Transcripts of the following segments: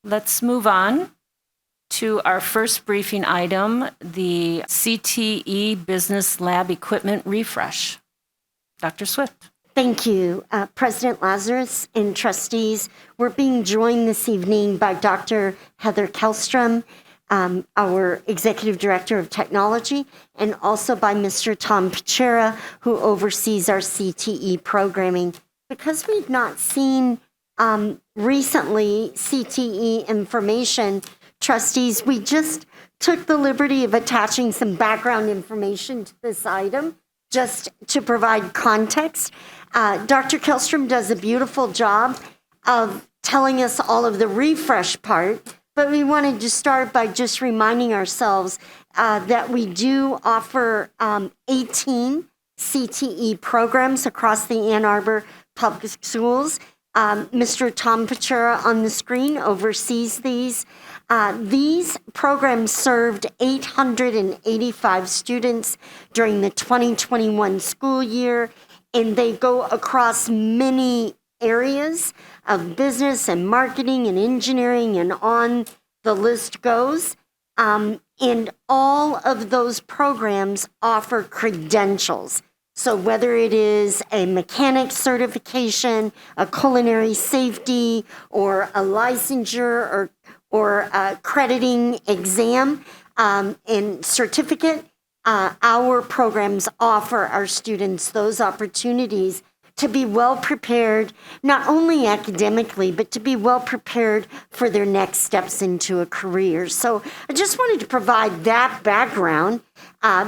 Let's move on to our first briefing item, the CTE Business Lab Equipment Refresh. Dr. Swift. Thank you, President Lazarus and trustees. We're being joined this evening by Dr. Heather Kellstrom, our Executive Director of Technology, and also by Mr. Tom Pichera, who oversees our CTE programming. Because we've not seen recently CTE information, trustees, we just took the liberty of attaching some background information to this item just to provide context. Dr. Kellstrom does a beautiful job of telling us all of the refresh part, but we wanted to start by just reminding ourselves that we do offer 18 CTE programs across the Ann Arbor Public Schools. Mr. Tom Pichera on the screen oversees these. These programs served 885 students during the 2021 school year, and they go across many areas of business and marketing and engineering, and on the list goes. And all of those programs offer credentials. So whether it is a mechanic certification, a culinary safety, or a licensure or a crediting exam and certificate, our programs offer our students those opportunities to be well prepared, not only academically, but to be well prepared for their next steps into a career. So I just wanted to provide that background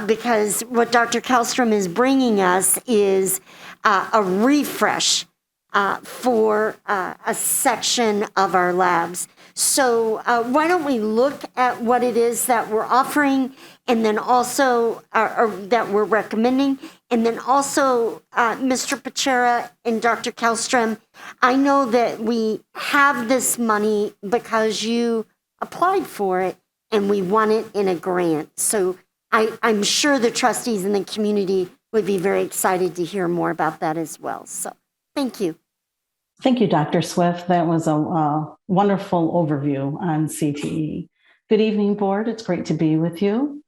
because what Dr. Kellstrom is bringing us is a refresh for a section of our labs. So why don't we look at what it is that we're offering, and then also or that we're recommending, and then also Mr. Pichera and Dr. Kellstrom, I know that we have this money because you applied for it and we won it in a grant. So I'm sure the trustees in the community would be very excited to hear more about that as well. So thank you. Thank you, Dr. Swift. That was a wonderful overview on CTE. Good evening, board. It's great to be with you.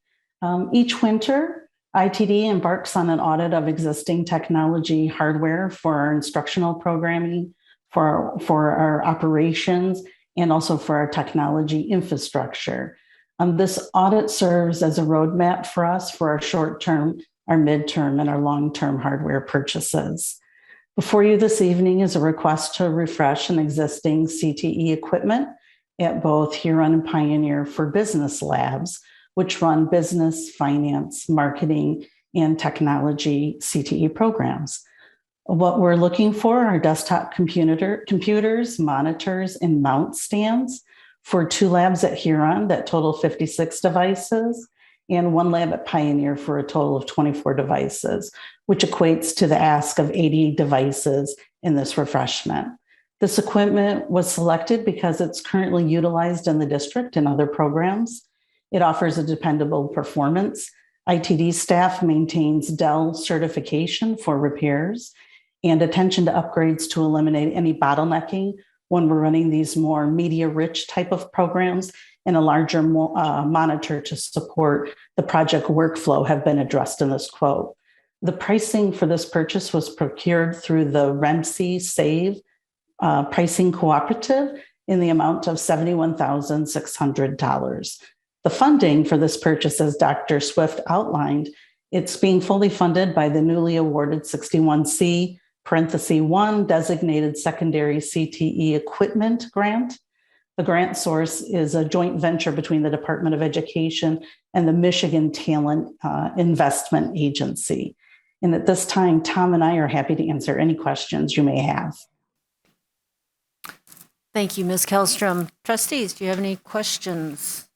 Each winter, ITD embarks on an audit of existing technology hardware for our instructional programming, for our operations, and also for our technology infrastructure. This audit serves as a roadmap for us for our short-term, our midterm, and our long-term hardware purchases. Before you this evening is a request to refresh an existing CTE equipment at both Huron and Pioneer for business labs, which run business, finance, marketing, and technology CTE programs. What we're looking for are desktop computers, monitors, and mount stands for 2 labs at Huron that total 56 devices, and 1 lab at Pioneer for a total of 24 devices, which equates to the ask of 80 devices in this refreshment. This equipment was selected because it's currently utilized in the district and other programs. It offers a dependable performance. ITD staff maintains Dell certification for repairs and attention to upgrades to eliminate any bottlenecking when we're running these more media-rich type of programs, and a larger monitor to support the project workflow have been addressed in this quote. The pricing for this purchase was procured through the REMC SAVE pricing cooperative in the amount of $71,600. The funding for this purchase, as Dr. Swift outlined, it's being fully funded by the newly awarded 61C (1) designated secondary CTE equipment grant. The grant source is a joint venture between the Department of Education and the Michigan Talent Investment Agency. And at this time, Tom and I are happy to answer any questions you may have. Thank you, Ms. Kellstrom. Trustees, do you have any questions?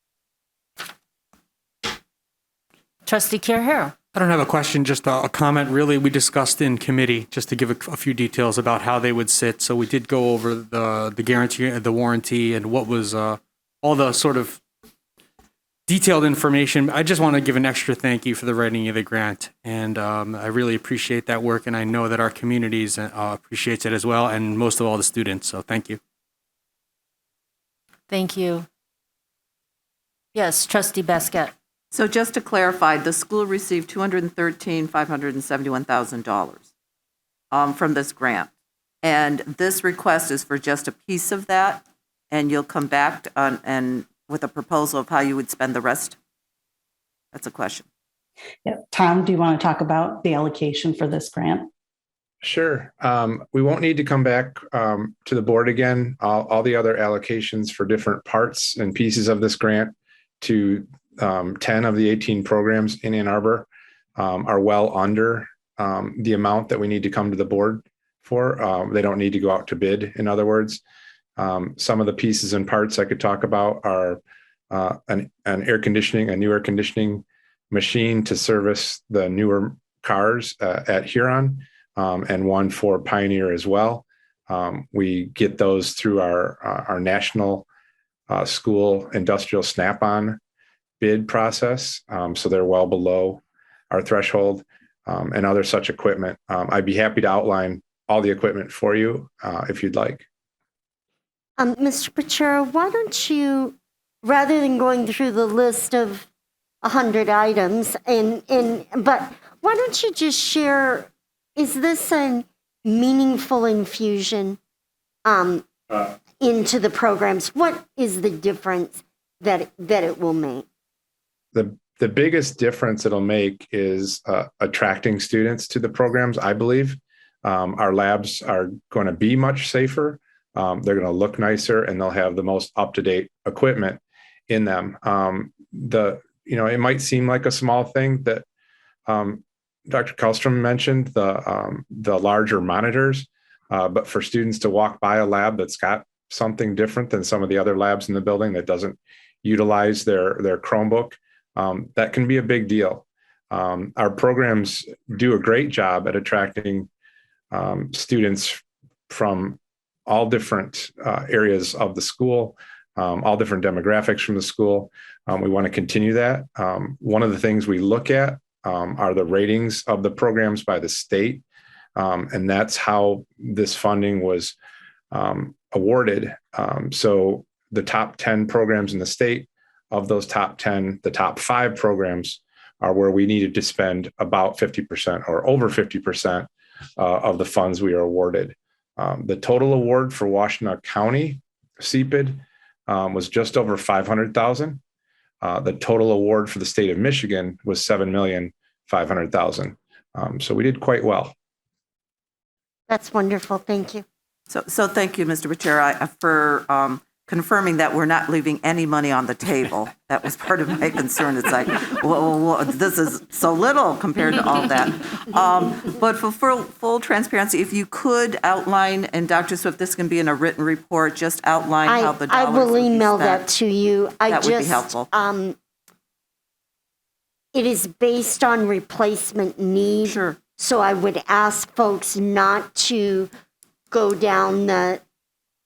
Trustee Carrera. I don't have a question, just a comment. Really, we discussed in committee just to give a few details about how they would sit. So we did go over the guarantee, the warranty, and what was all the sort of detailed information. I just want to give an extra thank you for the writing of the grant, and I really appreciate that work, and I know that our communities appreciates it as well, and most of all the students. So thank you. Thank you. Yes, Trustee Basket. So just to clarify, the school received $213,571,000 from this grant. And this request is for just a piece of that, and you'll come back and with a proposal of how you would spend the rest? That's a question. Yeah. Tom, do you want to talk about the allocation for this grant? Sure. We won't need to come back to the board again. All the other allocations for different parts and pieces of this grant to 10 of the 18 programs in Ann Arbor are well under the amount that we need to come to the board for. They don't need to go out to bid, in other words. Some of the pieces and parts I could talk about are a new air conditioning machine to service the newer cars at Huron, and one for Pioneer as well. We get those through our national school industrial snap-on bid process. So they're well below our threshold, and other such equipment. I'd be happy to outline all the equipment for you if you'd like. Mr. Pachera, why don't you, rather than going through the list of 100 items, but why don't you just share, is this a meaningful infusion into the programs? What is the difference that it will make? The biggest difference it'll make is attracting students to the programs, I believe. Our labs are going to be much safer. They're going to look nicer, and they'll have the most up-to-date equipment in them. It might seem like a small thing that Dr. Kallstrom mentioned, the larger monitors, but for students to walk by a lab that's got something different than some of the other labs in the building that doesn't utilize their Chromebook, that can be a big deal. Our programs do a great job at attracting students from all different areas of the school, all different demographics from the school. We want to continue that. One of the things we look at are the ratings of the programs by the state. And that's how this funding was awarded. So the top 10 programs in the state, of those top 10, the top 5 programs are where we needed to spend about 50% or over 50% of the funds we are awarded. The total award for Washtenaw County CPID was just over $500,000. The total award for the state of Michigan was $7,500,000. So we did quite well. That's wonderful. Thank you. So thank you, Mr. Pachera, for confirming that we're not leaving any money on the table. That was part of my concern. It's like, well, this is so little compared to all that. But for full transparency, if you could outline, and Dr. Swift, this can be in a written report, just outline how the dollars I will would be email spent. that to you. That would be helpful. It is based on replacement need. Sure. So I would ask folks not to go down the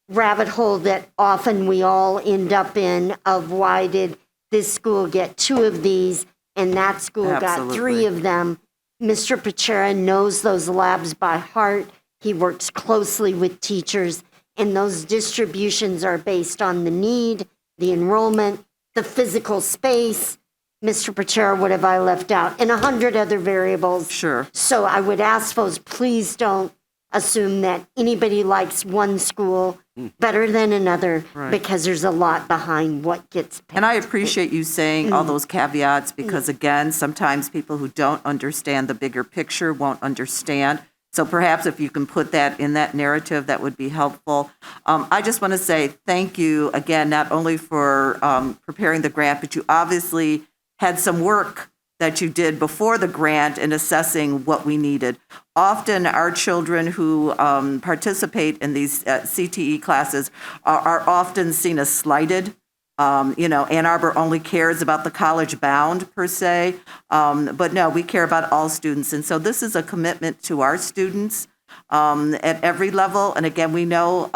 rabbit hole that often we all end up in of why did this school get 2 of these and that school got Absolutely. 3 of them. Mr. Pachera knows those labs by heart. He works closely with teachers, and those distributions are based on the need, the enrollment, the physical space. Mr. Pachera, what have I left out? And 100 other variables. Sure. So I would ask folks, please don't assume that anybody likes one school better than another, Right. because there's a lot behind what gets paid. And I appreciate you saying all those caveats because, again, sometimes people who don't understand the bigger picture won't understand. So perhaps if you can put that in that narrative, that would be helpful. I just want to say thank you again, not only for preparing the grant, but you obviously had some work that you did before the grant in assessing what we needed. Often our children who participate in these CTE classes are often seen as slighted. Ann Arbor only cares about the college bound per se, but no, we care about all students. And so this is a commitment to our students at every level. And again, we know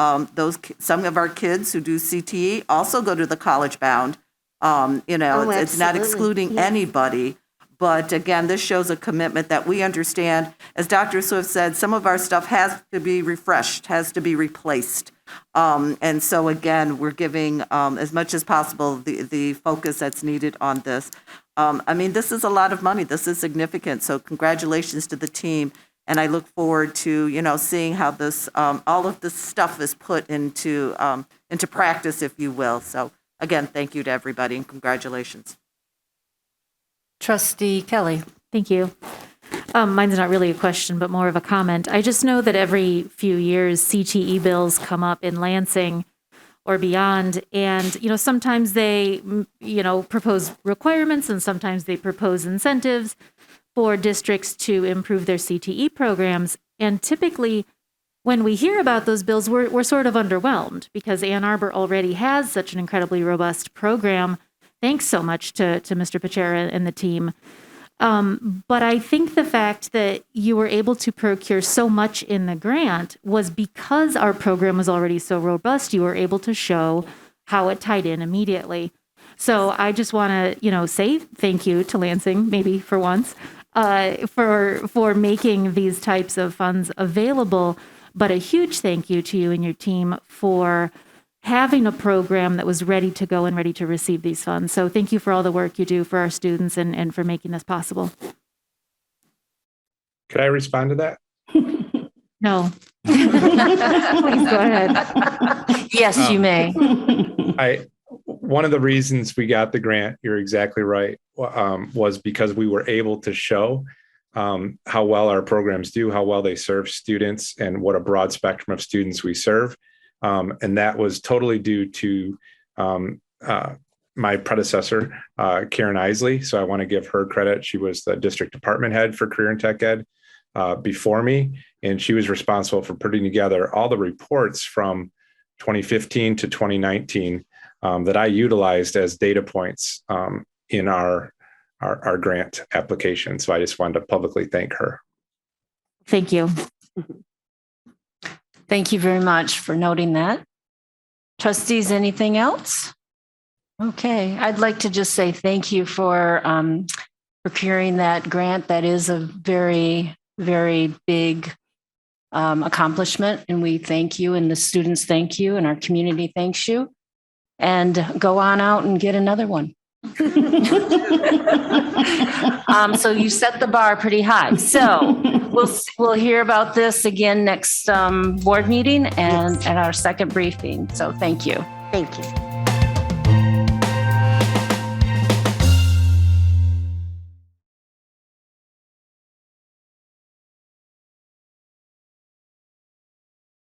some of our kids who do CTE also go to the college bound. It's not absolutely. excluding Yeah. anybody. But again, this shows a commitment that we understand. As Dr. Swift said, some of our stuff has to be refreshed, has to be replaced. And so again, we're giving as much as possible the focus that's needed on this. I mean, this is a lot of money. This is significant. So congratulations to the team. And I look forward to, seeing how this, all of this stuff is put into practice, if you will. So again, thank you to everybody and congratulations. Trustee Kelly. Thank you. Mine's not really a question, but more of a comment. I just know that every few years, CTE bills come up in Lansing or beyond. And, sometimes they, propose requirements and sometimes they propose incentives for districts to improve their CTE programs. And typically, when we hear about those bills, we're sort of underwhelmed because Ann Arbor already has such an incredibly robust program. Thanks so much to Mr. Pachera and the team. But I think the fact that you were able to procure so much in the grant was because our program was already so robust. You were able to show how it tied in immediately. So I just want to, say thank you to Lansing, maybe for once, for making these types of funds available. But a huge thank you to you and your team for having a program that was ready to go and ready to receive these funds. So thank you for all the work you do for our students and for making this possible. Could I respond to that? No. Please go ahead. Yes, you may. One of the reasons we got the grant, you're exactly right, was because we were able to show how well our programs do, how well they serve students, and what a broad spectrum of students we serve. And that was totally due to my predecessor, Karen Isley. So I want to give her credit. She was the district department head for Career and Tech Ed before me, and she was responsible for putting together all the reports from 2015 to 2019 that I utilized as data points in our grant application. So I just wanted to publicly thank her. Thank you. Thank you very much for noting that. Trustees, anything else? Okay, I'd like to just say thank you for procuring that grant. That is a very, very big accomplishment, and we thank you, and the students thank you, and our community thanks you. And go on out and get another one. So you set the bar pretty high. So we'll hear about this again next board meeting and at our second briefing. So thank you. Thank you.